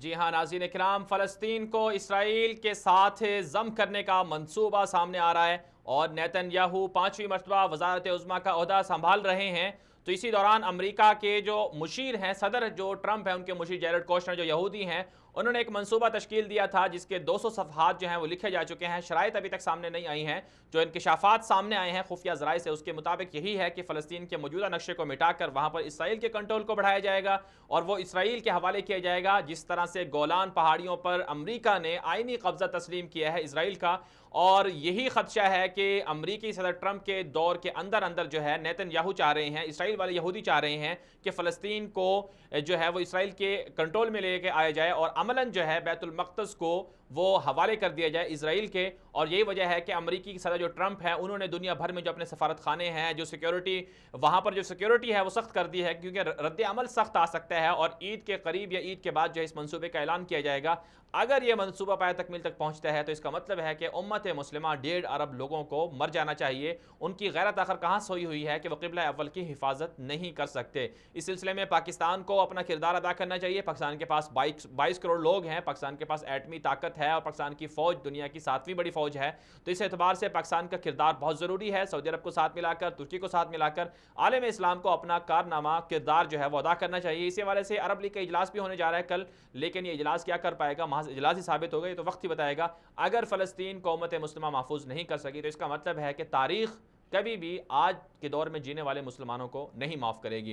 جی ہاں ناظرین اکرام، فلسطین کو اسرائیل کے ساتھ ضم کرنے کا منصوبہ سامنے آ رہا ہے اور نیتن یاہو 5ویں مرتبہ وزارت عظمیٰ کا عہدہ سنبھال رہے ہیں۔ تو اسی دوران امریکہ کے جو مشیر ہیں، صدر جو ٹرمپ ہیں، ان کے مشیر جیرڈ کوشنر جو یہودی ہیں، انہوں نے ایک منصوبہ تشکیل دیا تھا جس کے 200 صفحات جو ہیں وہ لکھے جا چکے ہیں۔ شرائط ابھی تک سامنے نہیں آئی ہیں۔ جو انکشافات سامنے آئے ہیں خفیہ ذرائع سے، اس کے مطابق یہی ہے کہ فلسطین کے موجودہ نقشے کو مٹا کر وہاں پر اسرائیل کے کنٹرول کو بڑھایا جائے گا اور وہ اسرائیل کے حوالے کیا جائے گا، جس طرح سے گولان پہاڑیوں پر امریکہ نے آئینی قبضہ تسلیم کیا ہے اسرائیل کا۔ اور یہی خدشہ ہے کہ امریکی صدر ٹرمپ کے دور کے اندر جو ہے نیتن یاہو چاہ رہے ہیں، اسرائیل والے یہودی چاہ رہے ہیں کہ فلسطین کو جو ہے وہ اسرائیل کے کنٹرول میں لے کے آیا جائے اور عملاً جو ہے بیت المقدس کو وہ حوالے کر دیا جائے اسرائیل کے۔ اور یہی وجہ ہے کہ امریکی صدر جو ٹرمپ ہے، انہوں نے دنیا بھر میں جو اپنے سفارت خانے ہیں، جو سیکیورٹی وہاں پر جو سیکیورٹی ہے وہ سخت کر دی ہے، کیونکہ رد عمل سخت آ سکتا ہے اور عید کے قریب یا عید کے بعد جو ہے اس منصوبے کا اعلان کیا جائے گا۔ اگر یہ منصوبہ پایہ تکمیل تک پہنچتا ہے تو اس کا مطلب ہے کہ امت مسلمہ 1.5 ارب لوگوں کو مر جانا چاہیے۔ ان کی غیرت آخر کہاں سوئی ہوئی ہے کہ وہ قبلہ اول کی حفاظت نہیں کر سکتے۔ اس سلسلے میں پاکستان کو اپنا کردار ادا کرنا چاہیے۔ پاکستان کے پاس 22 کروڑ لوگ ہیں، پاکستان کے پاس ایٹمی طاقت ہے اور پاکستان کی فوج دنیا کی 7ویں بڑی فوج ہے۔ تو اس اعتبار سے پاکستان کا کردار بہت ضروری ہے۔ سعودی عرب کو ساتھ ملا کر، ترکی کو ساتھ ملا کر عالم اسلام کو اپنا کارنامہ کردار جو ہے وہ ادا کرنا چاہیے۔ اسی حوالے سے عرب لیگ کا اجلاس بھی ہونے جا رہا ہے کل، لیکن یہ اجلاس کیا کر پائے گا، محض اجلاس ہی ثابت ہوگا، یہ تو وقت ہی بتائے گا۔ اگر فلسطین کو امت مسلمہ محفوظ نہیں کر سکی تو اس کا مطلب ہے کہ تاریخ کبھی بھی آج کے دور میں جینے والے مسلمانوں کو نہیں معاف کرے گی۔